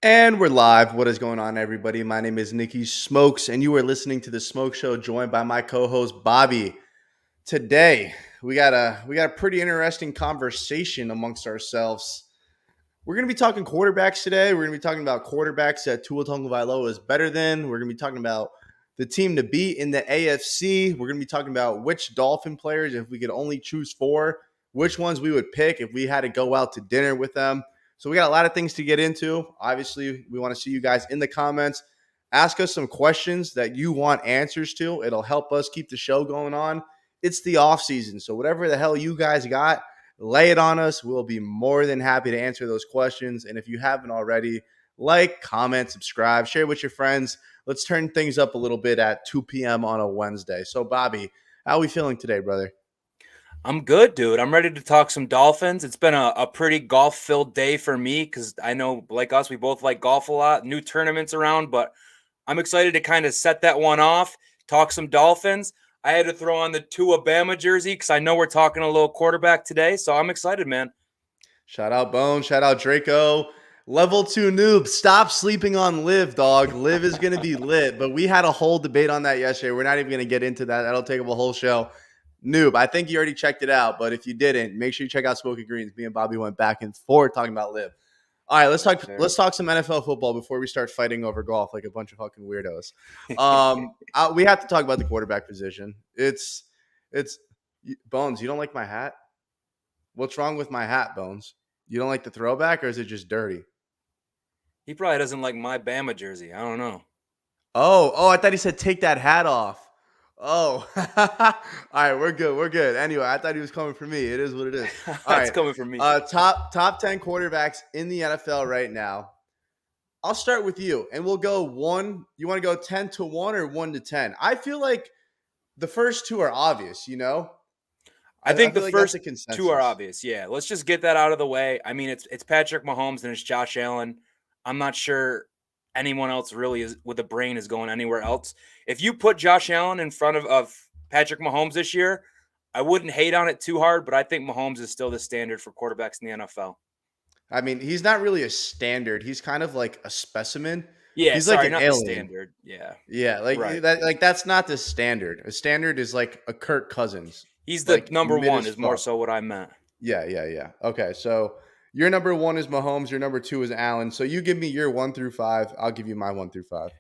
And we're live. What is going on, everybody? My name is Nikki Smokes, and you are listening to the Smoke Show, joined by my co-host Bobby. Today, we got a pretty interesting conversation amongst ourselves. We're gonna be talking quarterbacks today. We're gonna be talking about quarterbacks that Tua Tagovailoa is better than. We're gonna be talking about the team to beat in the AFC. We're gonna be talking about which Dolphin players, if we could only choose four, which ones we would pick if we had to go out to dinner with them. So we got a lot of things to get into. Obviously, we want to see you guys in the comments. Ask us some questions that you want answers to. It'll help us keep the show going on. It's the off season, so whatever the hell you guys got, lay it on us. We'll be more than happy to answer those questions. And if you haven't already, like, comment, subscribe, share with your friends. Let's turn things up a little bit at 2 p.m. on a Wednesday. So, Bobby, how are we feeling today, brother? I'm good, dude. I'm ready to talk some Dolphins. It's been a pretty golf-filled day for me because I know, like us, we both like golf a lot. New tournaments around, but I'm excited to kind of set that one off, talk some Dolphins. I had to throw on the Tua Bama jersey because I know we're talking a little quarterback today, so I'm excited, man. Shout out Bone. Shout out Draco. Level 2 noob. Stop sleeping on Liv, dog. Liv is going to be lit. But we had a whole debate on that yesterday. We're not even going to get into that. That'll take up a whole show. Noob, I think you already checked it out. But if you didn't, make sure you check out Smoky Greens. Me and Bobby went back and forth talking about Liv. All right, let's Yes, talk. sir. Let's talk some NFL football before we start fighting over golf like a bunch of fucking weirdos. We have to talk about the quarterback position. It's Bones. You don't like my hat? What's wrong with my hat, Bones? You don't like the throwback, or is it just dirty? He probably doesn't like my Bama jersey. I don't know. Oh, I thought he said take that hat off. Oh, all right, we're good. We're good. Anyway, I thought he was coming for me. It is what it is. All That's right, coming from me. top 10 quarterbacks in the NFL right now. I'll start with you, and we'll go one. You want to go 10 to 1 or 1 to 10? I feel like the first two are obvious. I I think the feel like that's a first two are consensus. obvious. Yeah, let's just get that out of the way. I mean, it's Patrick Mahomes and it's Josh Allen. I'm not sure anyone else really is with a brain is going anywhere else. If you put Josh Allen in front of Patrick Mahomes this year, I wouldn't hate on it too hard, but I think Mahomes is still the standard for quarterbacks in the NFL. I mean, he's not really a standard. He's kind of like a specimen. Yeah, He's like sorry, an not the alien. standard. Yeah, Yeah, like right. that. Like that's not the standard. A standard is like a Kirk Cousins, He's the like number mid one as is more fuck. so what I meant. Yeah. Okay, so your number one is Mahomes. Your number two is Allen. So you give me your 1 through 5. I'll give you my 1 through 5.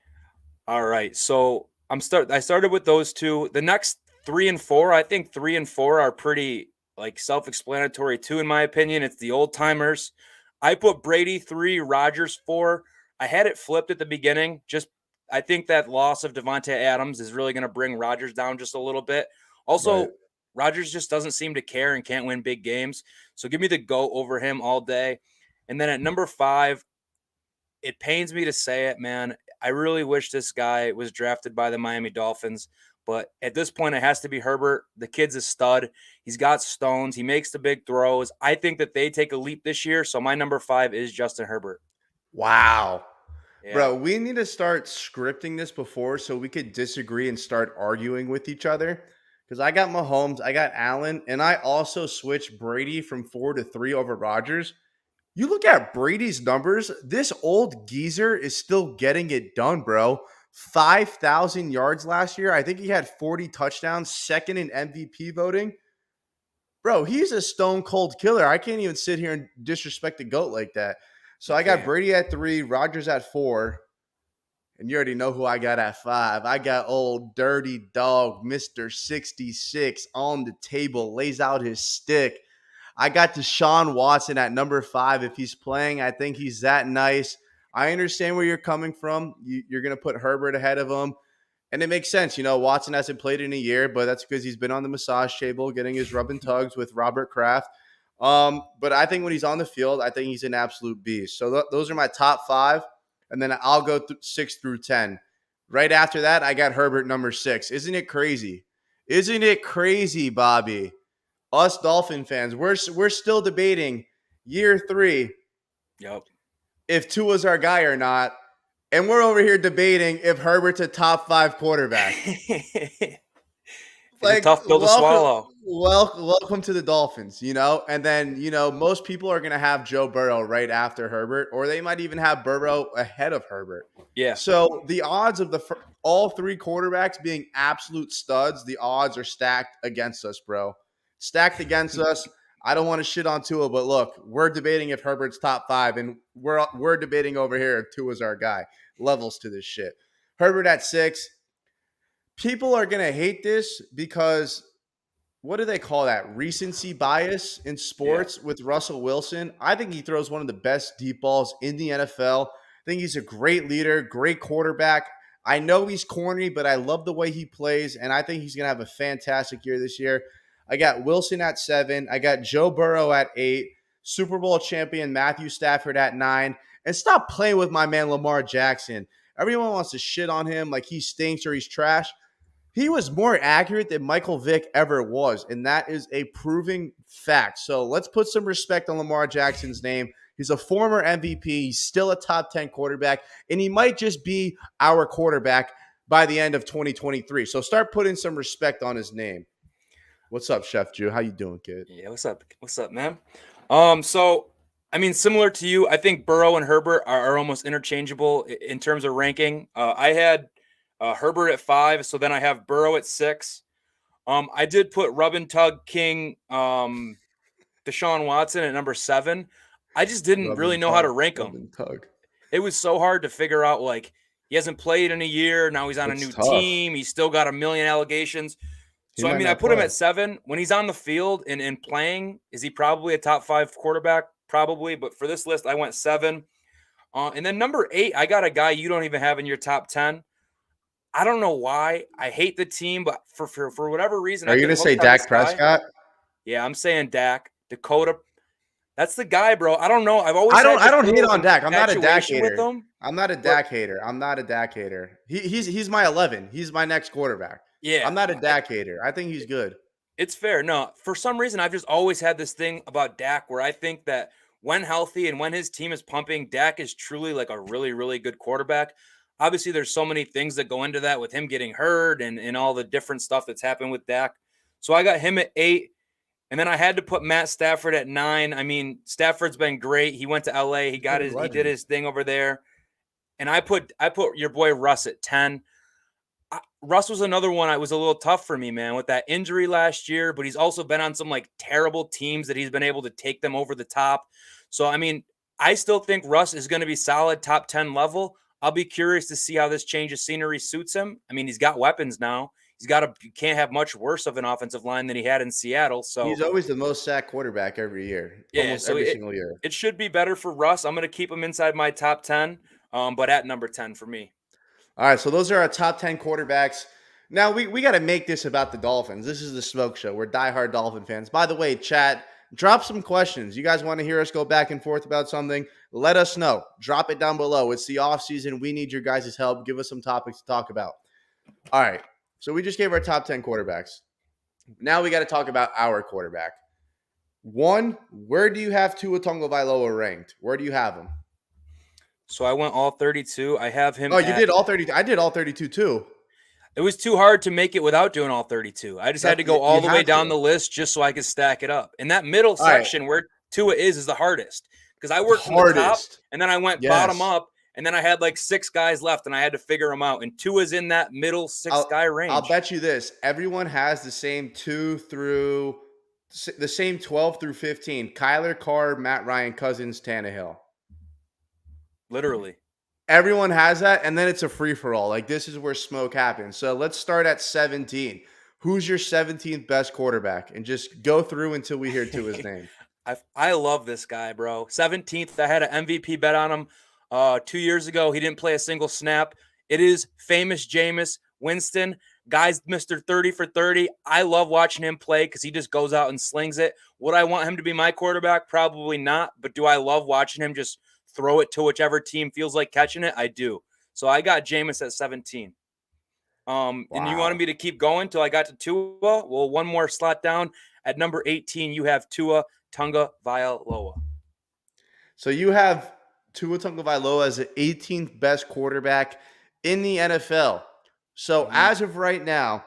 All right. So I started with those two. The next 3 and 4, I think 3 and 4 are pretty like self-explanatory too, in my opinion. It's the old timers. I put Brady 3, Rogers 4. I had it flipped at the beginning. Just I think that loss of Devontae Adams is really going to bring Rogers down just a little bit. Right. Also, Rogers just doesn't seem to care and can't win big games. So give me the go over him all day. And then at number 5, it pains me to say it, man. I really wish this guy was drafted by the Miami Dolphins, but at this point, it has to be Herbert. The kid's a stud. He's got stones. He makes the big throws. I think that they take a leap this year. So my number 5 is Justin Herbert. Wow. Yeah. Bro, we need to start scripting this before so we could disagree and start arguing with each other. Because I got Mahomes, I got Allen, and I also switched Brady from 4 to 3 over Rodgers. You look at Brady's numbers, this old geezer is still getting it done, bro. 5,000 yards last year. I think he had 40 touchdowns, second in MVP voting. Bro, he's a stone cold killer. I can't even sit here and disrespect the GOAT like that. So You I got can't. Brady at 3, Rodgers at 4, and you already know who I got at 5. I got old dirty dog, Mr. 66 on the table, lays out his stick. I got Deshaun Watson at number 5. If he's playing, I think he's that nice. I understand where you're coming from. You're going to put Herbert ahead of him. And it makes sense. Watson hasn't played in a year, but that's because he's been on the massage table getting his rub and tugs with Robert Kraft. But I think when he's on the field, I think he's an absolute beast. So those are my top 5. And then I'll go 6 through 10. Right after that, I got Herbert number 6. Isn't it crazy? Isn't it crazy, Bobby? Us Dolphin fans, we're still debating year 3 Yep. if Tua's our guy or not, and we're over here debating if Herbert's a top 5 quarterback. It's a Like, tough pill to swallow. welcome to the Dolphins, and then, most people are going to have Joe Burrow right after Herbert, or they might even have Burrow ahead of Herbert. Yeah. So the odds of all three quarterbacks being absolute studs, the odds are stacked against us, bro. Stacked against us. I don't want to shit on Tua, but look, we're debating if Herbert's top five, and we're debating over here if Tua's our guy. Levels to this shit. Herbert at 6. People are going to hate this because what do they call that? Recency bias in Yeah. sports with Russell Wilson. I think he throws one of the best deep balls in the NFL. I think he's a great leader, great quarterback. I know he's corny, but I love the way he plays, and I think he's going to have a fantastic year this year. I got Wilson at 7. I got Joe Burrow at 8. Super Bowl champion Matthew Stafford at 9. And stop playing with my man Lamar Jackson. Everyone wants to shit on him like he stinks or he's trash. He was more accurate than Michael Vick ever was, and that is a proving fact. So let's put some respect on Lamar Jackson's name. He's a former MVP. He's still a top 10 quarterback, and he might just be our quarterback by the end of 2023. So start putting some respect on his name. What's up, Chef Jew? How you doing, kid? Yeah, what's up? What's up, man? So I mean, similar to you, I think Burrow and Herbert are almost interchangeable in terms of ranking. I had Herbert at 5, so then I have Burrow at 6. I did put Rub and Tug King, Deshaun Watson at number 7. I just didn't Rub really and know how to tug, rank rub him. and tug. It was so hard to figure out. Like, he hasn't played in a year. Now he's on a It's new tough. team. He's still got a million allegations. He So, I might mean, I not put him play. at 7. When he's on the field and playing, is he probably a top 5 quarterback? Probably. But for this list, I went 7. And then number 8, I got a guy you don't even have in your top 10. I don't know why. I hate the team, but for whatever reason, Are I've you been going to say hooked on this Dak guy. Prescott? Yeah, I'm saying Dak, Dakota. That's the guy, bro. I don't know. I've always I don't had I this don't hate little on Dak. I'm not a Dak infatuation with hater. him. I'm not a But Dak hater. I'm not a Dak hater. He's my 11. He's my next quarterback. yeah, I'm not a Dak hater. I think he's good. it's fair. No, for some reason, I've just always had this thing about Dak where I think that when healthy and when his team is pumping, Dak is truly like a really, really good quarterback. Obviously, there's so many things that go into that with him getting hurt and all the different stuff that's happened with Dak. So I got him at 8. And then I had to put Matt Stafford at 9. I mean, Stafford's been great. He went to LA. What a He did legend. his thing over there. And I put your boy Russ at 10. Russ was another one. I was a little tough for me, man, with that injury last year, but he's also been on some like terrible teams that he's been able to take them over the top. So, I mean, I still think Russ is going to be solid top 10 level. I'll be curious to see how this change of scenery suits him. I mean, he's got weapons now. You can't have much worse of an offensive line than he had in Seattle. He's So, always the most sacked quarterback every year, yeah, almost so every it single year. it should be better for Russ. I'm going to keep him inside my top 10, but at number 10 for me. All right, so those are our top 10 quarterbacks. Now we got to make this about the Dolphins. This is the Smoke Show. We're diehard Dolphin fans. By the way, chat, drop some questions. You guys want to hear us go back and forth about something? Let us know. Drop it down below. It's the off season. We need your guys' help. Give us some topics to talk about. All right, so we just gave our top 10 quarterbacks. Now we got to talk about our quarterback. One, where do you have Tua Tagovailoa ranked? Where do you have him? So I went all 32. I have him Oh, you at did all 30. I did all 32 too. It was too hard to make it without doing all 32. I just had to go all You the way have down to. the list just so I could stack it up. And that middle All right, section where Tua is the hardest because I the worked from the top hardest. and then I went bottom Yes. up and then I had like 6 guys left and I had to figure them out. And Tua's in that middle 6 guy I'll range. bet you this. Everyone has the same 2 through the same 12 through 15. Kyler Carr, Matt Ryan, Cousins, Tannehill. Literally. Everyone has that, and then it's a free-for-all. Like, this is where smoke happens. So let's start at 17. Who's your 17th best quarterback? And just go through until we hear to his name. I love this guy, bro. 17th, I had an MVP bet on him 2 years ago. He didn't play a single snap. It is famous Jameis Winston. Guy's Mr. 30 for 30. I love watching him play because he just goes out and slings it. Would I want him to be my quarterback? Probably not. But do I love watching him just throw it to whichever team feels like catching it? I do. So I got Jameis at 17. And you wanted Wow. me to keep going till I got to Tua? Well, one more slot down. At number 18, you have Tua Tagovailoa. So you have Tua Tagovailoa as the 18th best quarterback in the NFL. So Mm-hmm. as of right now,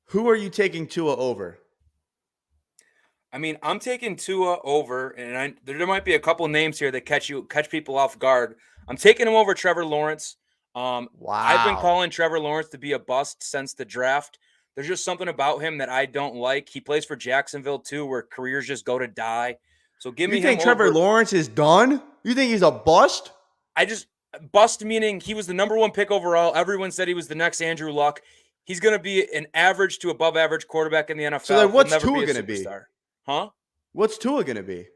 Who are you taking Tua over? I mean, I'm taking Tua over, and there might be a couple names here that catch people off guard. I'm taking him over Trevor Lawrence. I've been Wow. calling Trevor Lawrence to be a bust since the draft. There's just something about him that I don't like. He plays for Jacksonville too, where careers just go to die. So give You me him think Trevor over. Lawrence is done? You think he's a bust? I just bust meaning he was the number one pick overall. Everyone said he was the next Andrew Luck. He's going to be an average to above average quarterback in the So NFL. then He'll what's never be Tua a going to be? superstar. Huh? What's Tua going to be?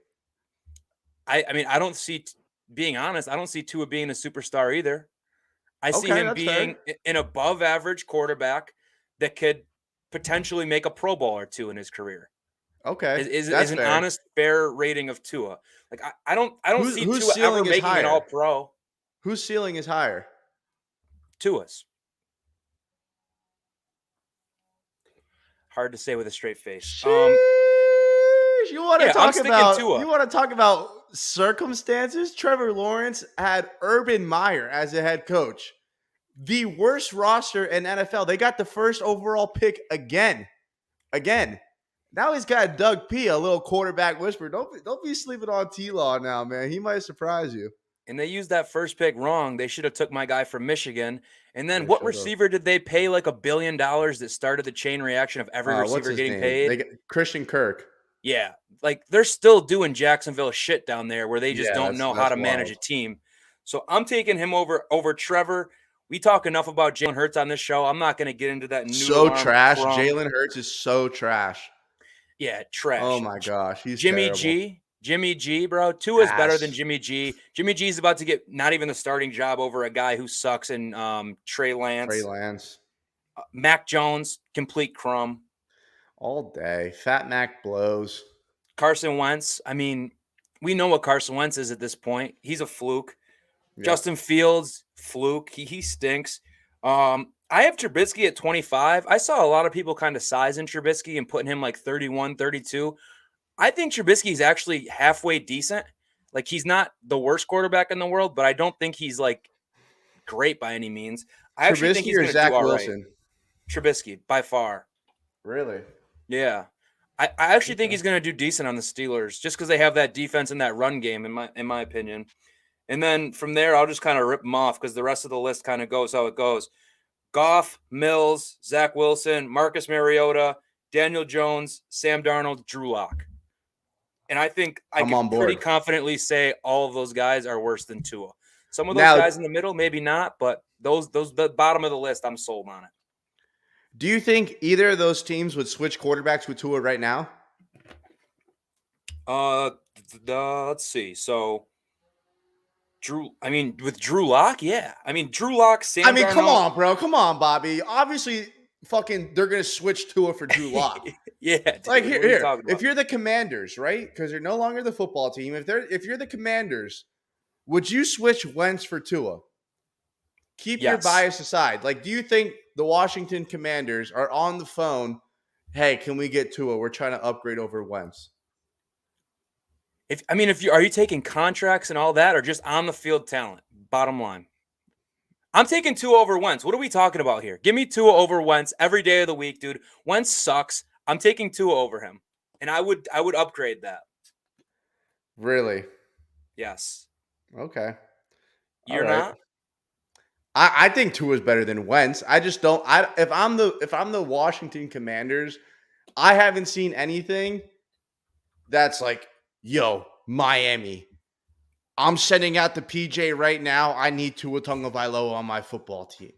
I mean, I don't see, being honest, I don't see Tua being a superstar either. I see Okay, him that's fair. being an above average quarterback that could potentially make a Pro Bowl or two in his career. Okay, Is that's an fair. honest, fair rating of Tua. Like I don't see Whose Tua ever ceiling is making an higher? All Pro. Whose ceiling is higher? Tua's hard to say with a straight face. Sheesh. You want to Yeah, I'm talk sticking about Tua. circumstances? Trevor Lawrence had Urban Meyer as a head coach. The worst roster in NFL. They got the first overall pick again. Again. Now he's got Doug P, a little quarterback whisperer. Don't be sleeping on T-Law now, man. He might surprise you. And they used that first pick wrong. They should have took my guy from Michigan. And then They what should have. receiver did they pay like $1 billion that started the chain reaction of every What's receiver his getting name? They paid? got Christian Kirk. Yeah. Like they're still doing Jacksonville shit down there where they just Yeah, don't know how that's to manage wild. a team. So I'm taking him over Trevor. We talk enough about Jalen Hurts on this show. I'm not going to get into that noodle So arm trash. crumb. Jalen Hurts is so trash. Yeah, Oh trash. my gosh, he's Jimmy terrible. G. Jimmy G, bro. Tua is better than Pass. Jimmy G. Jimmy G is about to get not even the starting job over a guy who sucks in Trey Trey Lance. Lance. Mac Jones, complete crumb. All day. Fat Mac blows. Carson Wentz. I mean, we know what Carson Wentz is at this point. He's a fluke. Yeah. Justin Fields, fluke. He stinks. I have Trubisky at 25. I saw a lot of people kind of sizing Trubisky and putting him like 31, 32. I think Trubisky is actually halfway decent. Like he's not the worst quarterback in the world, but I don't think he's like great by any means. I actually think Trubisky he's or going to do Zach all right. Wilson? Trubisky, by far. Really? Yeah. I actually think he's going to do decent on the Steelers just because they have that defense and that run game, in my opinion. And then from there, I'll just kind of rip them off because the rest of the list kind of goes how it goes. Goff, Mills, Zach Wilson, Marcus Mariota, Daniel Jones, Sam Darnold, Drew Lock. And I think I I'm on can pretty board. confidently say all of those guys are worse than Tua. Some of those Now, guys in the middle, maybe not, but those the bottom of the list, I'm sold on it. do you think either of those teams would switch quarterbacks with Tua right now? Let's see. So with Drew Lock, yeah. I mean, Drew Lock, Sam Darnold. Come on, bro. Come on, Bobby. Obviously, fucking, they're gonna switch Tua for Drew Lock. Yeah, dude, Like what are you here. talking about? If you're the Commanders, right? Because they're no longer the football team. If you're the Commanders, would you switch Wentz for Tua? Keep your Yes. bias aside. Like, do you think the Washington Commanders are on the phone? Hey, can we get Tua? We're trying to upgrade over Wentz. Are you taking contracts and all that, or just on the field talent? Bottom line, I'm taking Tua over Wentz. What are we talking about here? Give me Tua over Wentz every day of the week, dude. Wentz sucks. I'm taking Tua over him, and I would upgrade that. Really? Yes. Okay. You're All right. not? I think Tua is better than Wentz. I just don't. If I'm the Washington Commanders, I haven't seen anything that's like, yo, Miami, I'm sending out the PJ right now. I need Tua Tagovailoa on my football team.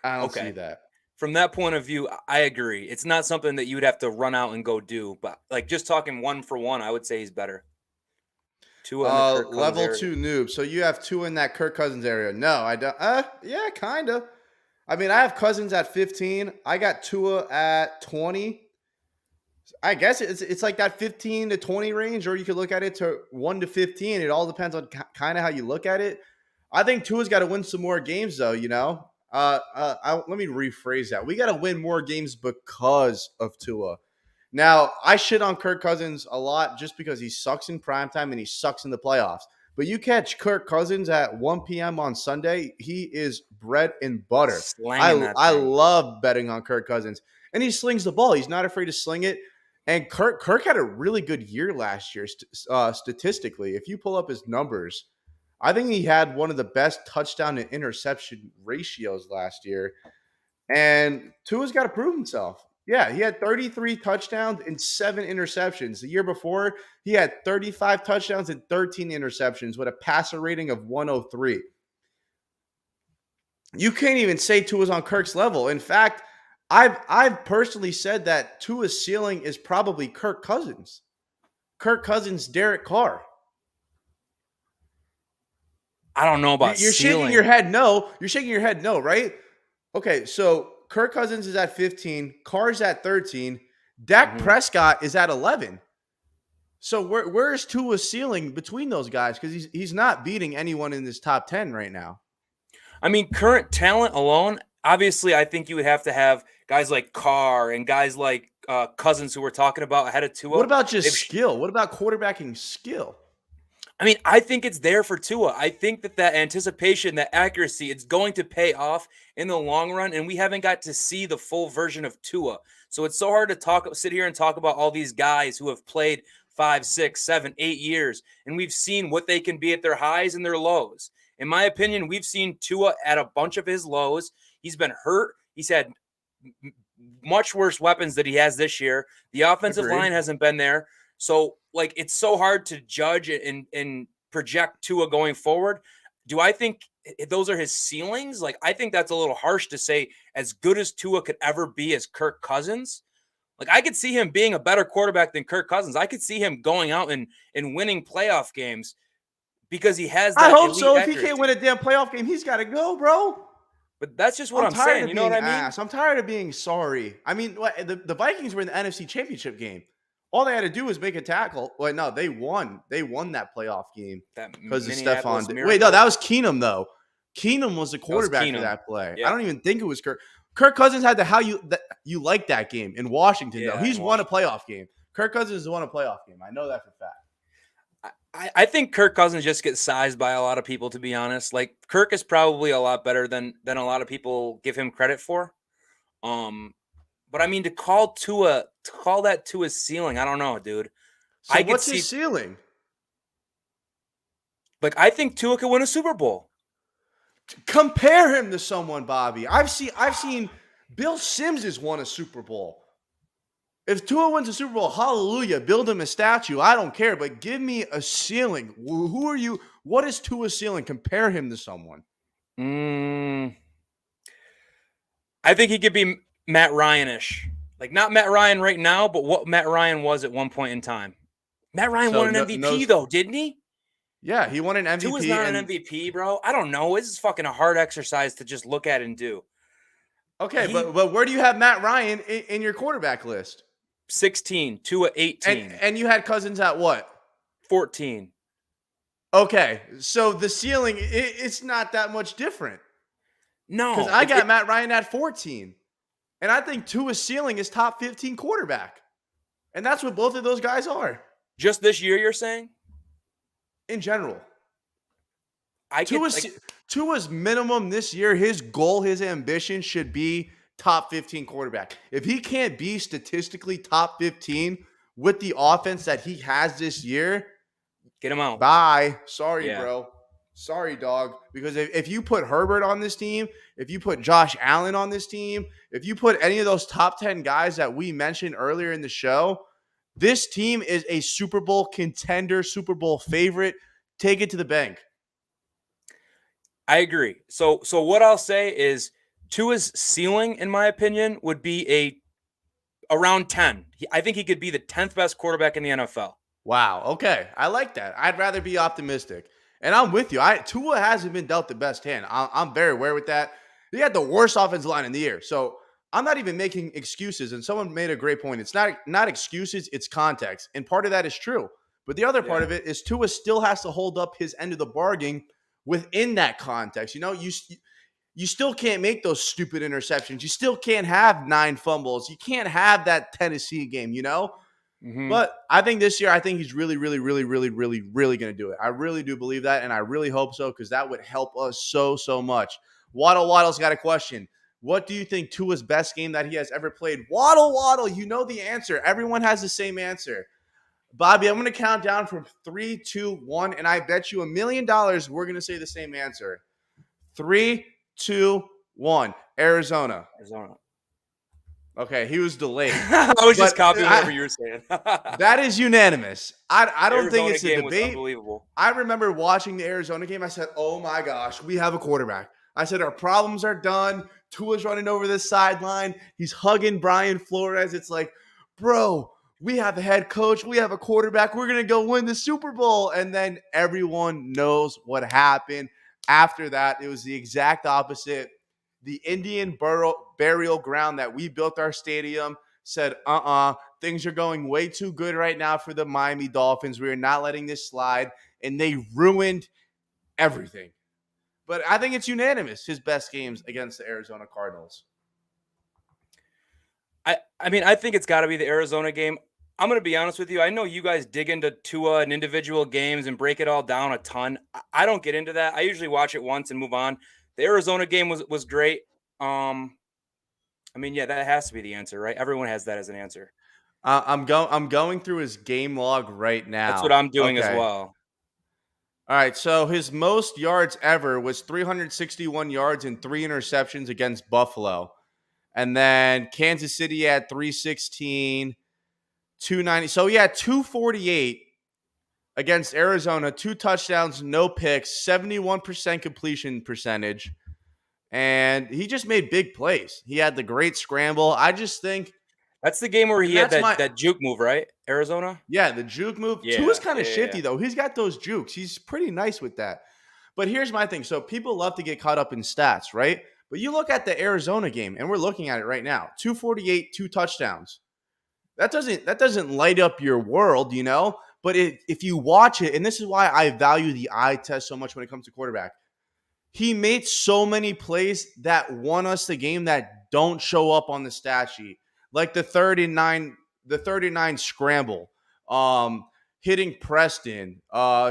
I don't see that. From that point of view, I agree. It's not something that you would have to run out and go do, but like just talking one for one, I would say he's better. Tua in the Kirk Cousins Level area. 2 noob. So you have Tua in that Kirk Cousins area. No, I don't. Yeah, kind of. I mean, I have Cousins at 15. I got Tua at 20. I guess it's like that 15 to 20 range, or you could look at it to 1 to 15. It all depends on kind of how you look at it. I think Tua's got to win some more games, though. You know, let me rephrase that. We got to win more games because of Tua. Now, I shit on Kirk Cousins a lot just because he sucks in primetime and he sucks in the playoffs. But you catch Kirk Cousins at 1 p.m. on Sunday, he is bread and butter. Slanging that I thing. love betting on Kirk Cousins. and he slings the ball. He's not afraid to sling it. And Kirk had a really good year last year statistically. If you pull up his numbers, I think he had one of the best touchdown to interception ratios last year. And Tua's got to prove himself. Yeah, he had 33 touchdowns and 7 interceptions. The year before, he had 35 touchdowns and 13 interceptions with a passer rating of 103. You can't even say Tua's on Kirk's level. In fact, I've personally said that Tua's ceiling is probably Kirk Cousins. Kirk Cousins, Derek Carr. I don't know about You're shaking your head no. You're shaking your head no, right? Okay, so Kirk Cousins is at 15, Carr's at 13, Dak Prescott is at 11. So where's Tua's ceiling between those guys? Because he's not beating anyone in this top 10 right now. I mean, current talent alone, obviously, I think you would have to have guys like Carr and guys like Cousins who we're talking about ahead of Tua. What about just skill? What about quarterbacking skill? I mean, I think it's there for Tua. I think that anticipation, that accuracy, it's going to pay off in the long run, and we haven't got to see the full version of Tua. So it's so hard to sit here and talk about all these guys who have played 5, 6, 7, 8 years, and we've seen what they can be at their highs and their lows. In my opinion, we've seen Tua at a bunch of his lows. He's been hurt. He's had much worse weapons that he has this year. The offensive line hasn't been there. So, like, it's so hard to judge and project Tua going forward. Do I think those are his ceilings? Like, I think that's a little harsh to say as good as Tua could ever be as Kirk Cousins. Like, I could see him being a better quarterback than Kirk Cousins. I could see him going out and winning playoff games because he has that. I hope so. Accuracy. If he can't win a damn playoff game, he's got to go, bro. But that's just what I'm saying. You know what I mean? I'm tired of being sorry. I mean, the Vikings were in the NFC Championship game. All they had to do was make a tackle. Well, no, they won. They won that playoff game because of Stephon. Wait, no, that was Keenum, though. Keenum was the quarterback for that play. Yeah. I don't even think it was Kirk. Kirk Cousins had you like that game in Washington, though. He's won a playoff game. Kirk Cousins has won a playoff game. I know that for a fact. I think Kirk Cousins just gets sized by a lot of people, to be honest. Like, Kirk is probably a lot better than a lot of people give him credit for. But I mean, to call that Tua's ceiling, I don't know, dude. So what's his ceiling? Like, I think Tua could win a Super Bowl. Compare him to someone, Bobby. I've seen Bill Sims has won a Super Bowl. If Tua wins a Super Bowl, hallelujah, build him a statue. I don't care, but give me a ceiling. Who are you? What is Tua's ceiling? Compare him to someone. I think he could be Matt Ryan-ish. Like, not Matt Ryan right now, but what Matt Ryan was at one point in time. Matt Ryan won an MVP, though, didn't he? Yeah, he won an MVP. Tua's not an MVP, bro. I don't know. This is fucking a hard exercise to just look at and do. Okay, but where do you have Matt Ryan in your quarterback list? 16, Tua 18. And you had Cousins at what? 14. Okay, so the ceiling, it's not that much different. No. Because I got Matt Ryan at 14. And I think Tua's ceiling is top 15 quarterback. And that's what both of those guys are. Just this year, you're saying? In general. Tua's minimum this year, his goal, his ambition should be top 15 quarterback. If he can't be statistically top 15 with the offense that he has this year, get him out. Bye. Sorry, bro. Sorry, dog. Because if you put Herbert on this team, if you put Josh Allen on this team, if you put any of those top 10 guys that we mentioned earlier in the show, this team is a Super Bowl contender, Super Bowl favorite. Take it to the bank. I agree. So what I'll say is Tua's ceiling, in my opinion, would be around 10. I think he could be the 10th best quarterback in the NFL. Wow. Okay. I like that. I'd rather be optimistic. And I'm with you. Tua hasn't been dealt the best hand. I'm very aware with that. He had the worst offensive line in the year. So I'm not even making excuses. And someone made a great point. It's not excuses, it's context. And part of that is true. But the other part of it is Tua still has to hold up his end of the bargain within that context. You know, you still can't make those stupid interceptions. You still can't have 9 fumbles. You can't have that Tennessee game, you know? Mm-hmm. But I think this year, I think he's really, really, really, really, really, really going to do it. I really do believe that, and I really hope so because that would help us so much. Waddle's got a question. What do you think Tua's best game that he has ever played? Waddle, waddle. You know the answer. Everyone has the same answer. Bobby, I'm going to count down from 3, 2, 1, and I bet you $1,000,000 we're going to say the same answer. 3, 2, 1. Arizona. Arizona. Okay, he was delayed. I was just But copying whatever you were saying. that is unanimous. I don't think Arizona it's a game was debate. unbelievable. I remember watching the Arizona game. I said, oh my gosh, we have a quarterback. I said, our problems are done. Tua's running over this sideline. He's hugging Brian Flores. It's like, bro, we have a head coach. We have a quarterback. We're going to go win the Super Bowl. And then everyone knows what happened. After that, it was the exact opposite. The Indian burial ground that we built our stadium said, things are going way too good right now for the Miami Dolphins. We are not letting this slide. And they ruined everything. But I think it's unanimous, his best games against the Arizona Cardinals. I mean, I think it's got to be the Arizona game. I'm going to be honest with you. I know you guys dig into Tua and individual games and break it all down a ton. I don't get into that. I usually watch it once and move on. The Arizona game was great. I mean, yeah, that has to be the answer, right? Everyone has that as an answer. I'm going through his game log right now. That's what I'm doing as Okay. well. All right, so his most yards ever was 361 yards and 3 interceptions against Buffalo. And then Kansas City had 316, 290. So he had 248 against Arizona, 2 touchdowns, no picks, 71% completion percentage. And he just made big plays. He had the great scramble. I just think that's the game where he had that juke move, right? Arizona? Yeah, the juke move. Yeah, Tua's kind of shifty, though. He's got those jukes. He's pretty nice with that. But here's my thing. So people love to get caught up in stats, right? But you look at the Arizona game, and we're looking at it right now. 248, 2 touchdowns. That doesn't light up your world, you know? But if you watch it, and this is why I value the eye test so much when it comes to quarterback. He made so many plays that won us the game that don't show up on the stat sheet. Like the 39 scramble, hitting Preston,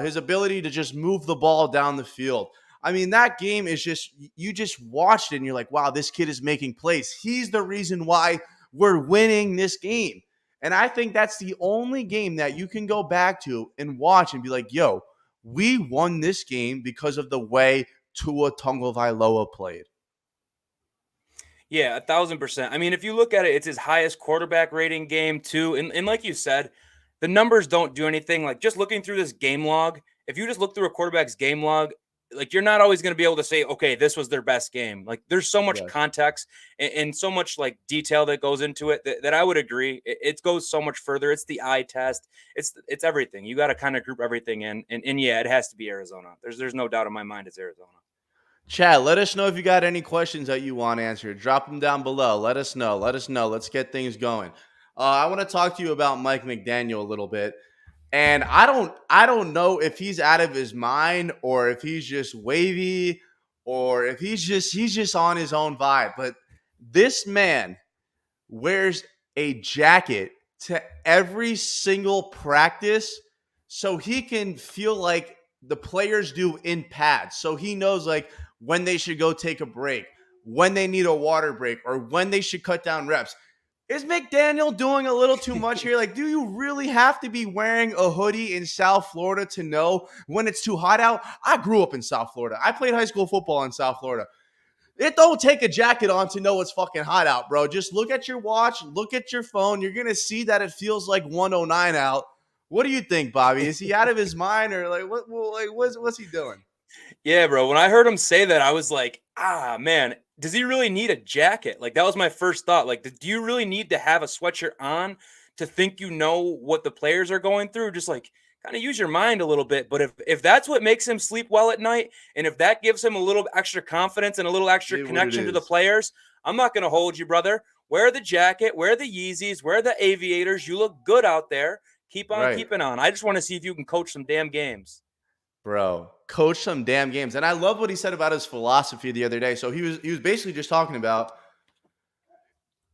his ability to just move the ball down the field. I mean, that game is just, you just watched it and you're like, wow, this kid is making plays. He's the reason why we're winning this game. And I think that's the only game that you can go back to and watch and be like, yo, we won this game because of the way Tua Tagovailoa played. Yeah, 1,000%. I mean, if you look at it, it's his highest quarterback rating game too. And like you said, the numbers don't do anything. Like just looking through this game log, if you just look through a quarterback's game log, like you're not always going to be able to say, okay, this was their best game. Like there's so much context and so much like detail that goes into it that I would agree. It goes so much further. It's the eye test. It's everything. You got to kind of group everything in. And yeah, it has to be Arizona. There's no doubt in my mind it's Arizona. Chat, let us know if you got any questions that you want answered. Drop them down below. Let us know. Let's get things going. I want to talk to you about Mike McDaniel a little bit. And I don't know if he's out of his mind or if he's just wavy or if he's just on his own vibe. But this man wears a jacket to every single practice so he can feel like the players do in pads. So he knows like when they should go take a break, when they need a water break, or when they should cut down reps. Is McDaniel doing a little too much here? Like, do you really have to be wearing a hoodie in South Florida to know when it's too hot out? I grew up in South Florida. I played high school football in South Florida. It don't take a jacket on to know it's fucking hot out, bro. Just look at your watch, look at your phone. You're going to see that it feels like 109 out. What do you think, Bobby? Is he out of his mind or like what's he doing? Yeah, bro. When I heard him say that, I was like, man, does he really need a jacket? Like that was my first thought. Like, do you really need to have a sweatshirt on to think you know what the players are going through? Just like kind of use your mind a little bit. But if that's what makes him sleep well at night, and if that gives him a little extra confidence and a little extra connection to the players, I'm not going to hold you, brother. Wear the jacket, wear the Yeezys, wear the aviators. You look good out there. Keep on keeping on. I just want to see if you can coach some damn games. Bro, coach some damn games. And I love what he said about his philosophy the other day. So he was basically just talking about,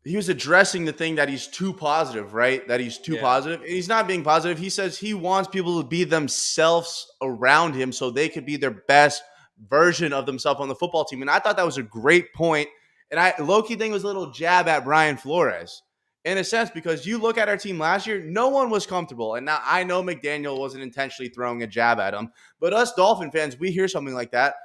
he was addressing the thing that he's too positive, right? That he's too positive. And he's not being positive. He says he wants people to be themselves around him so they could be their best version of themselves on the football team. And I thought that was a great point. And I low-key think it was a little jab at Brian Flores in a sense, because you look at our team last year, no one was comfortable. And now I know McDaniel wasn't intentionally throwing a jab at him, but us Dolphin fans, we hear something like that.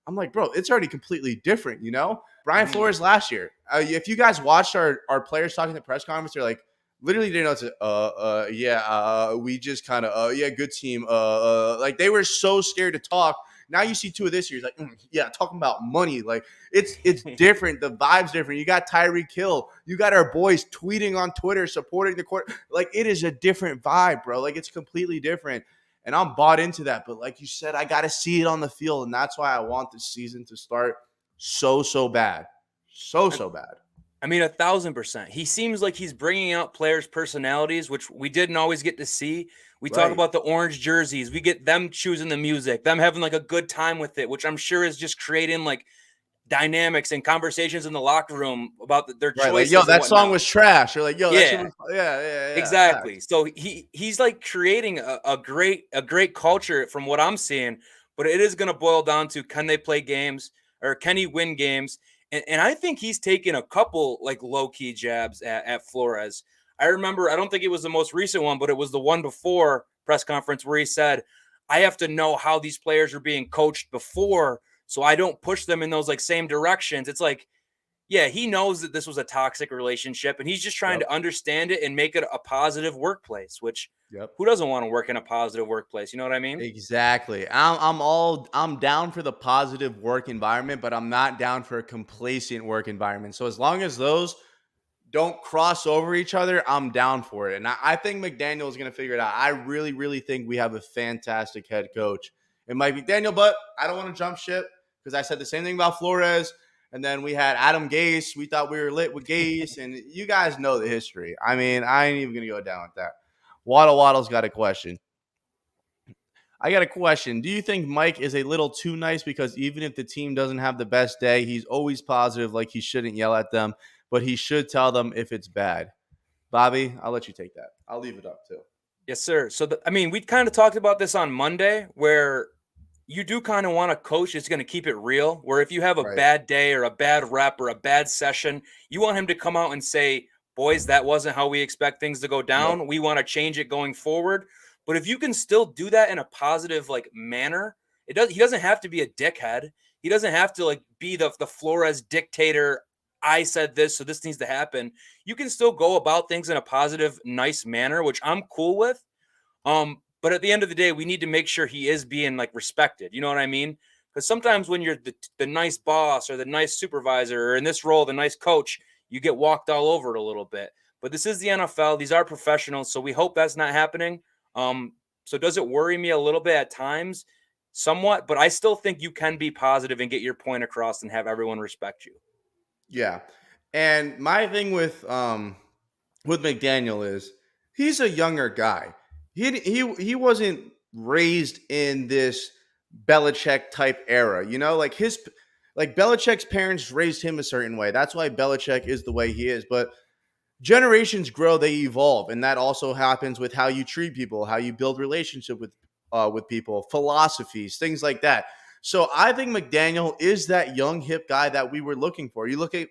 I'm like, bro, it's already completely different, you know? Brian Flores last year. If you guys watched our players talking at the press conference, they're like, literally didn't know to, we just kind of, yeah, good team. Like they were so scared to talk. Now you see two of this year, he's like, yeah, talking about money. Like it's different. The vibe's different. You got Tyreek Hill. You got our boys tweeting on Twitter, supporting the court. Like it is a different vibe, bro. Like it's completely different. And I'm bought into that. But like you said, I got to see it on the field. And that's why I want the season to start so bad. So bad. I mean, 1,000%. He seems like he's bringing out players' personalities, which we didn't always get to see. We talk about the orange jerseys. We get them choosing the music, them having like a good time with it, which I'm sure is just creating like dynamics and conversations in the locker room about their choices. Like, yo, that song was trash. Or like, yo, that shit was, yeah. Exactly. Facts. So he's like creating a great culture from what I'm seeing, but it is going to boil down to, can they play games or can he win games? And I think he's taken a couple like low-key jabs at Flores. I remember, I don't think it was the most recent one, but it was the one before press conference where he said, I have to know how these players are being coached before, so I don't push them in those like same directions. It's like, yeah, he knows that this was a toxic relationship and he's just trying to understand it and make it a positive workplace, which who doesn't want to work in a positive workplace? You know what I mean? Exactly. I'm down for the positive work environment, but I'm not down for a complacent work environment. So as long as those don't cross over each other, I'm down for it. And I think McDaniel is going to figure it out. I really think we have a fantastic head coach. It might be Daniel, but I don't want to jump ship because I said the same thing about Flores. And then we had Adam Gase. We thought we were lit with Gase. And you guys know the history. I mean, I ain't even going to go down with that. Waddle's got a question. I got a question. Do you think Mike is a little too nice because even if the team doesn't have the best day, he's always positive, like he shouldn't yell at them, but he should tell them if it's bad? Bobby, I'll let you take that. I'll leave it up too. Yes, sir. So, I mean, we kind of talked about this on Monday where you do kind of want a coach that's going to keep it real, where if you have a bad day or a bad rep or a bad session, you want him to come out and say, boys, that wasn't how we expect things to go down. We want to change it going forward. But if you can still do that in a positive like manner, he doesn't have to be a dickhead. He doesn't have to like be the Flores dictator. I said this, so this needs to happen. You can still go about things in a positive, nice manner, which I'm cool with. But at the end of the day, we need to make sure he is being like respected. You know what I mean? Because sometimes when you're the nice boss or the nice supervisor, or in this role, the nice coach, you get walked all over it a little bit. But this is the NFL. These are professionals. So we hope that's not happening. So does it worry me a little bit at times? Somewhat, but I still think you can be positive and get your point across and have everyone respect you. Yeah. And my thing with McDaniel is he's a younger guy. He wasn't raised in this Belichick type era, you know, like Belichick's parents raised him a certain way. That's why Belichick is the way he is. But generations grow, they evolve, and that also happens with how you treat people, how you build relationship with people, philosophies, things like that. So I think McDaniel is that young hip guy that we were looking for. You look at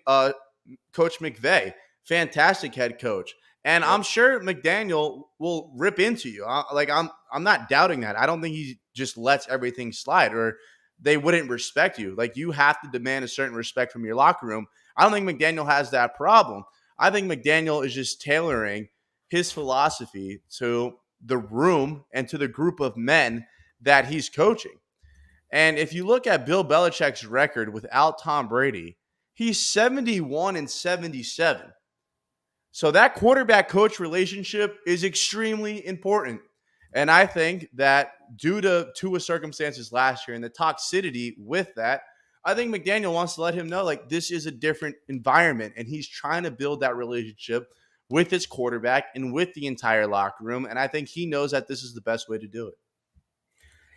Coach McVay, fantastic head coach. And I'm sure McDaniel will rip into you. I'm not doubting that. I don't think he just lets everything slide or they wouldn't respect you. Like you have to demand a certain respect from your locker room. I don't think McDaniel has that problem. I think McDaniel is just tailoring his philosophy to the room and to the group of men that he's coaching. And if you look at Bill Belichick's record without Tom Brady, he's 71-77. So that quarterback coach relationship is extremely important. And I think that due to Tua's circumstances last year and the toxicity with that, I think McDaniel wants to let him know, like, this is a different environment. And he's trying to build that relationship with his quarterback and with the entire locker room. And I think he knows that this is the best way to do it.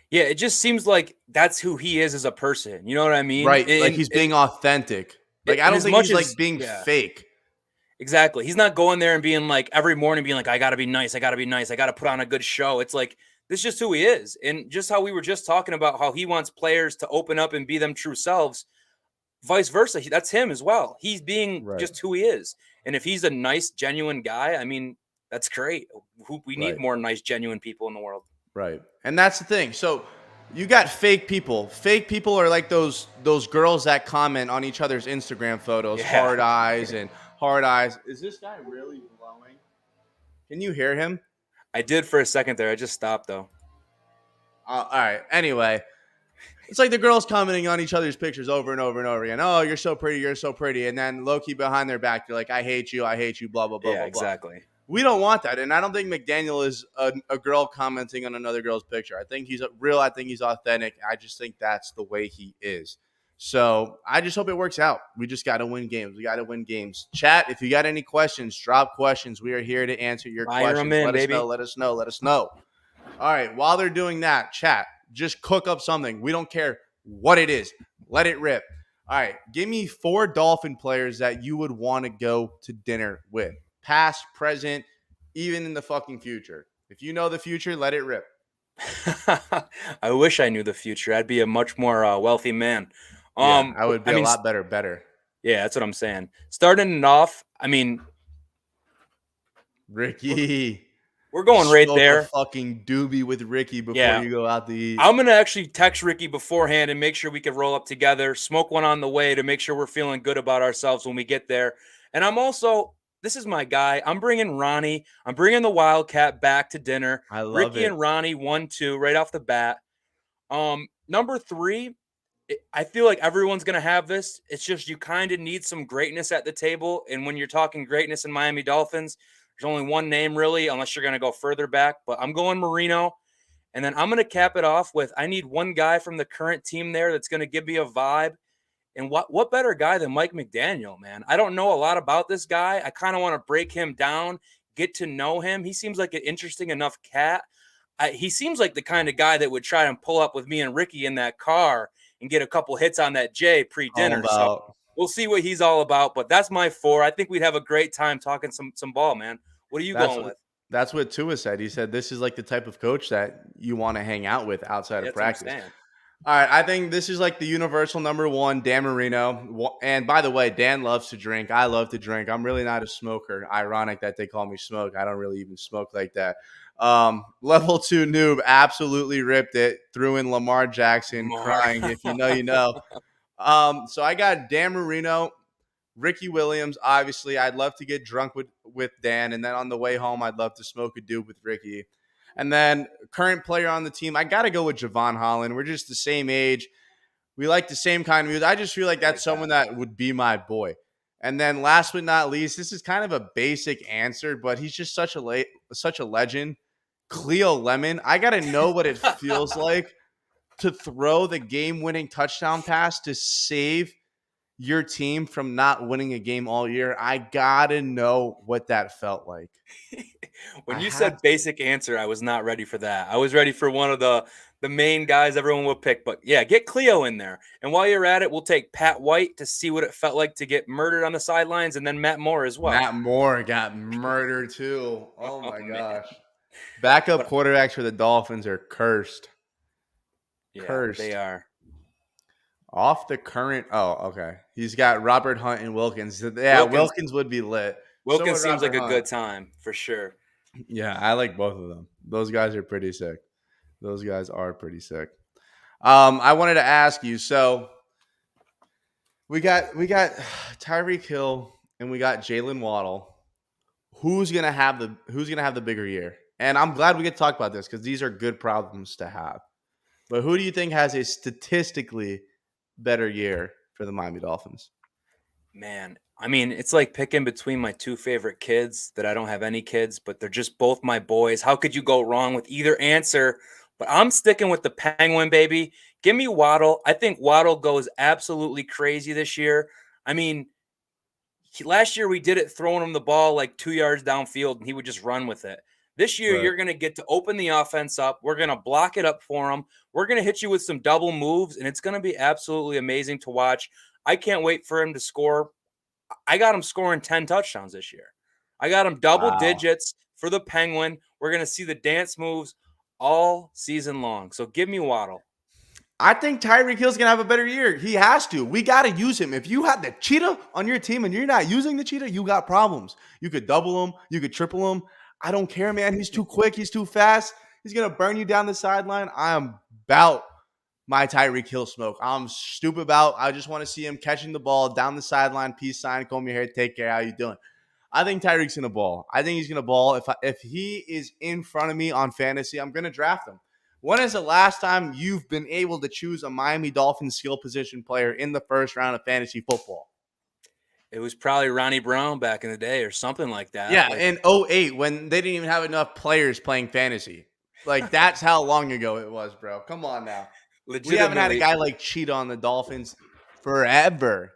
Yeah, it just seems like that's who he is as a person. You know what I mean? Right. Like he's being authentic. Like I don't think he's like being fake. Exactly. He's not going there and being like every morning being like, I got to be nice. I got to be nice. I got to put on a good show. It's like, this is just who he is. And just how we were just talking about how he wants players to open up and be them true selves. vice versa. That's him as well. He's being Right. just who he is. And if he's a nice, genuine guy, I mean, that's great. We need Right. more nice, genuine people in the world. Right. And that's the thing. So you got fake people. Fake people are like those girls that comment on each other's Instagram photos, Yeah, hard eyes and hard eyes. Is this guy really blowing? Can you hear him? I did for a second there. I just stopped though. All right. Anyway, it's like the girls commenting on each other's pictures over and over and over again. Oh, you're so pretty. You're so pretty. And then low key behind their back, you're like, I hate you. I hate you. Blah, blah, blah, Yeah, blah, blah. exactly. We don't want that. And I don't think McDaniel is a girl commenting on another girl's picture. I think he's real. I think he's authentic. I just think that's the way he is. So I just hope it works out. We just got to win games. We got to win games. Chat, if you got any questions, drop questions. We are here to answer your Fire them questions. in, Let us know. baby. Let us know. Let us know. All right. While they're doing that, chat, just cook up something. We don't care what it is. Let it rip. All right. Give me 4 Dolphin players that you would want to go to dinner with. Past, present, even in the fucking future. If you know the future, let it rip. I wish I knew the future. I'd be a much more wealthy man. Yeah, I would be I a mean, lot better. yeah, that's what I'm saying. Starting it off, I mean, we're, Ricky, we're going right smoke a there. fucking doobie with Ricky before Yeah, you go out to eat. I'm gonna actually text Ricky beforehand and make sure we can roll up together, smoke one on the way to make sure we're feeling good about ourselves when we get there. And I'm also, this is my guy. I'm bringing Ronnie. I'm bringing the Wildcat back to dinner. I love Ricky it. and Ronnie 1-2 right off the bat. Number 3, I feel like everyone's gonna have this. It's just you kind of need some greatness at the table. And when you're talking greatness in Miami Dolphins, there's only one name really, unless you're gonna go further back. But I'm going Marino. And then I'm going to cap it off with I need one guy from the current team there that's going to give me a vibe. And what better guy than Mike McDaniel, man? I don't know a lot about this guy. I kind of want to break him down, get to know him. He seems like an interesting enough cat. He seems like the kind of guy that would try and pull up with me and Ricky in that car and get a couple hits on that J All pre-dinner. So about. we'll see what he's all about. But that's my 4. I think we'd have a great time talking some ball, man. What are you That's going what with? that's what Tua said. He said this is like the type of coach that you want to hang out with outside Yeah, of that's what I'm practice. saying. All right, I think this is like the universal number one, Dan Marino. And by the way, Dan loves to drink. I love to drink. I'm really not a smoker. Ironic that they call me smoke. I don't really even smoke like that. Level 2 noob absolutely ripped it. Threw in Lamar Jackson More. crying. If you know, you know. So I got Dan Marino, Ricky Williams. Obviously, I'd love to get drunk with Dan, and then on the way home, I'd love to smoke a doob with Ricky. And then current player on the team, I got to go with Javon Holland. We're just the same age. We like the same kind of music. I just feel like I that's like someone that. that would be my boy. And then last but not least, this is kind of a basic answer, but he's just such a legend. Cleo Lemon. I got to know what it feels like to throw the game-winning touchdown pass to save your team from not winning a game all year. I got to know what that felt like. When I you have said to. basic answer, I was not ready for that. I was ready for one of the main guys everyone will pick. But yeah, get Cleo in there. And while you're at it, we'll take Pat White to see what it felt like to get murdered on the sidelines, and then Matt Moore as well. Matt Moore got murdered too. Oh Oh my man. gosh. Backup But quarterbacks for the Dolphins are cursed. yeah, they Cursed. are. Off the current. Oh, okay. He's got Robert Hunt and Wilkins. Yeah, Wilkins Wilkins would be lit. So Wilkins would seems Robert like a Hunt. good time for sure. Yeah, I like both of them. Those guys are pretty sick. Those guys are pretty sick. I wanted to ask you. So we got Tyreek Hill and we got Jalen Waddle. Who's gonna have the bigger year? And I'm glad we get to talk about this because these are good problems to have. But who do you think has a statistically better year for the Miami Dolphins? Man, I mean, it's like picking between my 2 favorite kids that I don't have any kids, but they're just both my boys. How could you go wrong with either answer? But I'm sticking with the Penguin, baby. Give me Waddle. I think Waddle goes absolutely crazy this year. I mean, last year we did it throwing him the ball like 2 yards downfield and he would just run with it. This year, Right. you're going to get to open the offense up. We're going to block it up for him. We're going to hit you with some double moves, and it's going to be absolutely amazing to watch. I can't wait for him to score. I got him scoring 10 touchdowns this year. I got him double Wow. digits for the Penguin. We're going to see the dance moves all season long. So give me Waddle. I think Tyreek Hill's gonna have a better year. He has to. We gotta use him. If you have the cheetah on your team and you're not using the cheetah, you got problems. You could double him, you could triple him. I don't care, man. He's too quick. He's too fast. He's gonna burn you down the sideline. I am about my Tyreek Hill smoke. I'm stupid about. I just want to see him catching the ball down the sideline. Peace sign. Comb your hair. Take care. How you doing? I think Tyreek's gonna ball. I think he's gonna ball. If he is in front of me on fantasy, I'm gonna draft him. When is the last time you've been able to choose a Miami Dolphins skill position player in the first round of fantasy football? It was probably Ronnie Brown back in the day or something like that. Yeah, Like in '08 when they didn't even have enough players playing fantasy. Like that's how long ago it was, bro. Come on now. We haven't had a legitimately, guy like Cheetah on the Dolphins forever.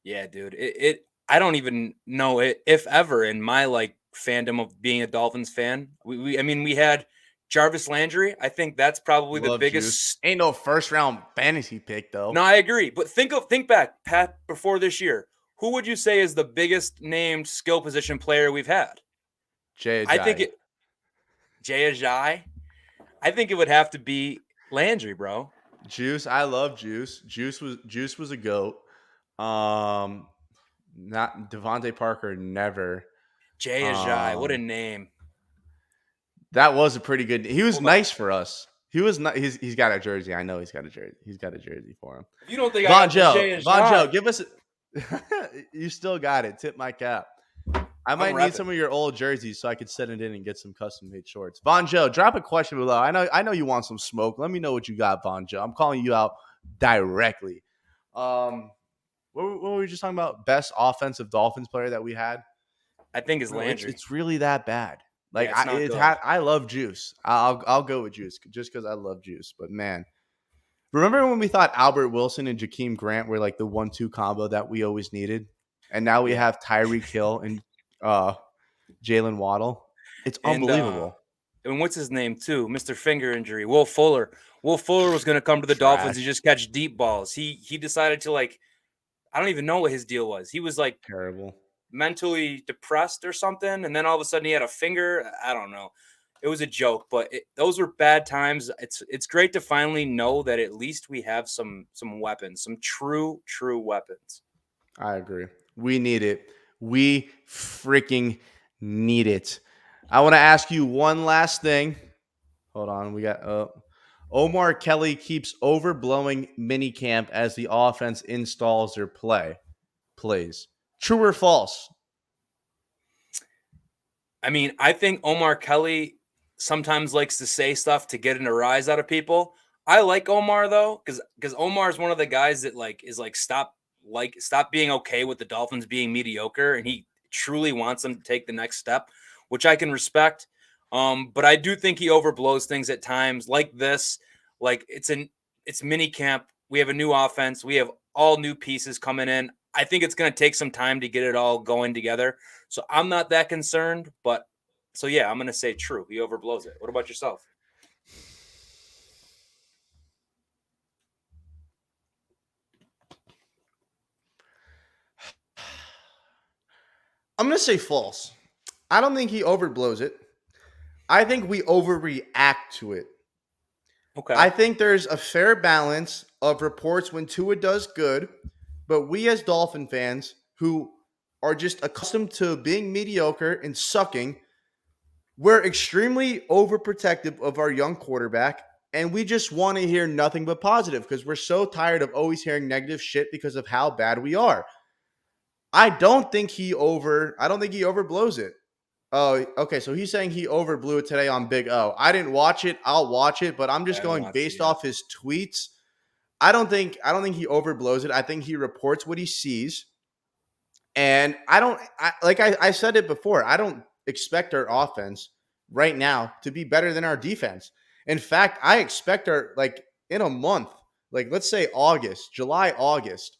yeah, dude. I don't even know it if ever in my like fandom of being a Dolphins fan. I mean we had Jarvis Landry. I think that's probably the Love Juice. biggest. Ain't no first round fantasy pick No, though. I agree. But think back, Pat, before this year. Who would you say is the biggest named skill position player we've had? Jay I think Ajayi. it Jay Ajayi. I think it would have to be Landry, bro. Juice. I love Juice. Juice was a goat. Um, not Devontae Parker. Never. Jay Ajayi, what a Um, name. that was a pretty good. He was Hold on. nice for us. He was not. He's got a jersey. I know he's got a jersey. He's got a jersey for him. If you don't think I Von got the Joe. Jay Von Joe. Ajayi, Give us. You still got it. Tip my cap. I I'm might need repping. some of your old jerseys so I could send it in and get some custom made shorts. Von Joe, drop a question below. I know you want some smoke. Let me know what you got, Von Joe. I'm calling you out directly. What were we just talking about? Best offensive Dolphins player that we had? I think it's Bro, Landry. it's really that bad. Yeah, Like it's I not it good. had I love Juice. I'll go with Juice just because I love Juice. But man, remember when we thought Albert Wilson and Jakeem Grant were like the 1-2 combo that we always needed, and now we Yeah. have Tyreek Hill and uh, Jalen Waddle. It's And unbelievable. and what's his name too? Mr. Finger Injury. Will Fuller. Will Fuller was going to come to the Dolphins and Trash, just catch deep balls. He decided to like I don't even know what his deal was. He was like terrible. mentally depressed or something, and then all of a sudden he had a finger. I don't know. It was a joke, but those were bad times. It's great to finally know that at least we have some weapons, some true weapons. I agree. We need it. We freaking need it. I want to ask you one last thing. Hold on. We got Omar Kelly keeps overblowing minicamp as the offense installs their plays. True or false? I mean, I think Omar Kelly sometimes likes to say stuff to get a rise out of people. I like Omar though, because Omar is one of the guys that like is stop being okay with the Dolphins being mediocre, and he truly wants them to take the next step, which I can respect. But I do think he overblows things at times, like this. Like it's mini camp. We have a new offense. We have all new pieces coming in. I think it's going to take some time to get it all going together. So I'm not that concerned, but so yeah, I'm going to say true. He overblows it. What about yourself? I'm going to say false. I don't think he overblows it. I think we overreact to it. Okay. I think there's a fair balance of reports when Tua does good, but we as Dolphin fans who are just accustomed to being mediocre and sucking, we're extremely overprotective of our young quarterback, and we just want to hear nothing but positive because we're so tired of always hearing negative shit because of how bad we are. I don't think he overblows it. Oh, okay. So he's saying he overblew it today on Big O. I didn't watch it. I'll watch it, but I'm I just haven't going watched it based yet. off his tweets. I don't think he overblows it. I think he reports what he sees. And I said it before, I don't expect our offense right now to be better than our defense. In fact, I expect our like in a month, like let's say August, July, August,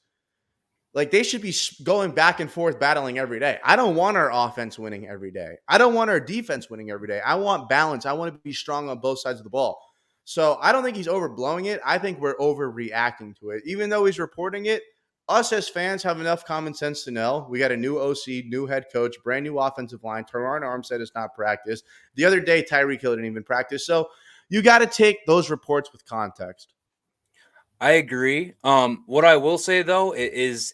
like they should be going back and forth battling every day. I don't want our offense winning every day. I don't want our defense winning every day. I want balance. I want to be strong on both sides of the ball. So I don't think he's overblowing it. I think we're overreacting to it. Even though he's reporting it, us as fans have enough common sense to know we got a new OC, new head coach, brand new offensive line. Teron Armstead has not practiced. The other day, Tyreek Hill didn't even practice. So you got to take those reports with context. I agree. What I will say though is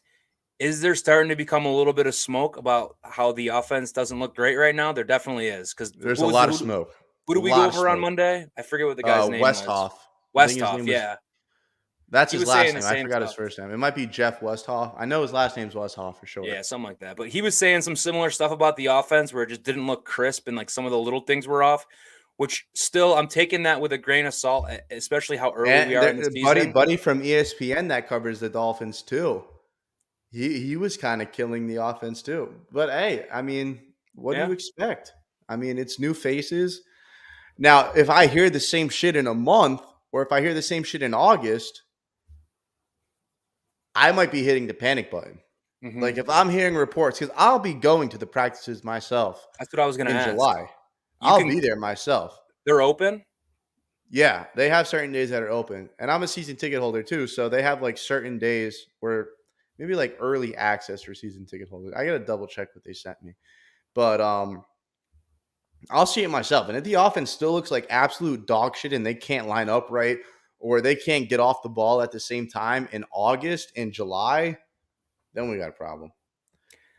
there starting to become a little bit of smoke about how the offense doesn't look great right now? There definitely is. Because There's what a was the lot of smoke. who A did we go lot of over on smoke. Monday? I forget what the guy's name was. Westhoff. I think his Westhoff, name was. yeah. That's He his was saying last the name. I same forgot his stuff. first name. It might be Jeff Westhoff. I know his last name's Westhoff for sure. Yeah, something like that. But he was saying some similar stuff about the offense where it just didn't look crisp and like some of the little things were off, which still I'm taking that with a grain of salt, especially how early we And are in the season. buddy from ESPN that covers the Dolphins too. He was kind of killing the offense too. But hey, I mean, what do you Yeah. expect? I mean, it's new faces. Now, if I hear the same shit in a month, or if I hear the same shit in August, I might be hitting the panic button. Hmm. Like if I'm hearing reports, because I'll be going to the practices myself That's what I was going to in ask. July. You I'll can, be there myself. they're open. Yeah, they have certain days that are open. And I'm a season ticket holder too. So they have like certain days where maybe like early access for season ticket holders. I gotta double check what they sent me. But I'll see it myself. And if the offense still looks like absolute dog shit and they can't line up right or they can't get off the ball at the same time in August and July, then we got a problem.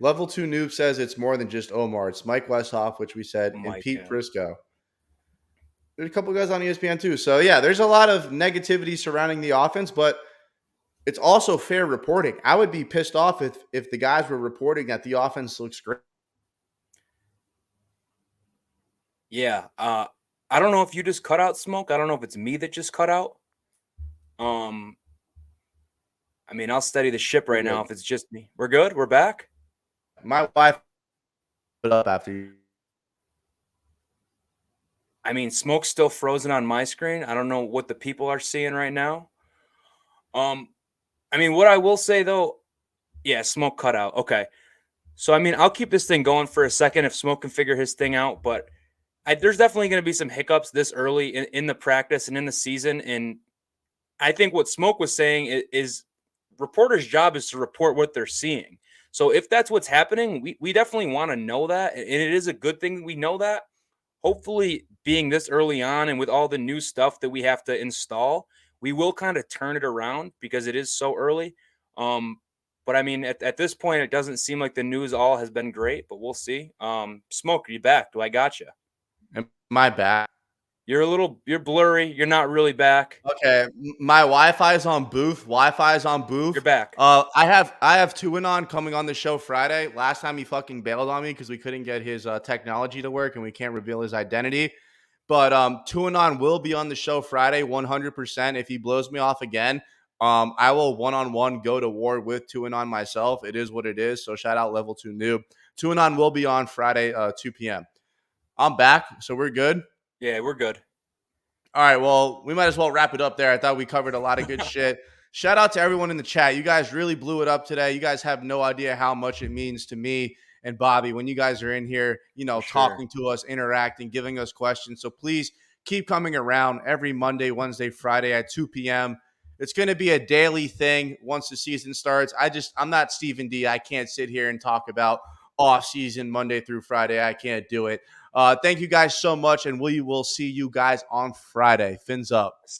Level 2 Noob says it's more than just Omar. It's Mike Westhoff, which we said, and Mike, Pete yeah. Prisco. There's a couple guys on ESPN too. So yeah, there's a lot of negativity surrounding the offense, but it's also fair reporting. I would be pissed off if the guys were reporting that the offense looks great. Yeah. I don't know if you just cut out smoke. I don't know if it's me that just cut out. Um, I mean, I'll steady the ship We're right now good. if it's just me. We're good. We're back. My wife put up after you. I mean, smoke's still frozen on my screen. I don't know what the people are seeing right now. Um, I mean, what I will say though, yeah, smoke cut out. Okay. So I mean, I'll keep this thing going for a second if Smoke can figure his thing out, but there's definitely going to be some hiccups this early in the practice and in the season. And I think what Smoke was saying is reporters' job is to report what they're seeing. So if that's what's happening, we definitely want to know that. And it is a good thing we know that. Hopefully, being this early on and with all the new stuff that we have to install, we will kind of turn it around because it is so early. Um, but I mean, at this point, it doesn't seem like the news all has been great, but we'll see. Smoke, are you back? Do I got you? My bad. You're blurry. You're not really back. Okay, my Wi-Fi is on booth. Wi-Fi is on You're booth. back. I have Tuanon coming on the show Friday. Last time he fucking bailed on me because we couldn't get his technology to work and we can't reveal his identity. But Tuanon will be on the show Friday, 100%. If he blows me off again, I will one-on-one go to war with Tuanon myself. It is what it is. So shout out Level 2 Noob. Tuanon will be on Friday, 2 p.m. I'm back, so we're good. Yeah, we're good. All right, well, we might as well wrap it up there. I thought we covered a lot of good shit. Shout out to everyone in the chat. You guys really blew it up today. You guys have no idea how much it means to me and Bobby when you guys are in here, Sure. talking to us, interacting, giving us questions. So please keep coming around every Monday, Wednesday, Friday at 2 p.m. It's going to be a daily thing once the season starts. I'm not Stephen D. I can't sit here and talk about off season Monday through Friday. I can't do it. Thank you guys so much, and we will see you guys on Friday. Fins up.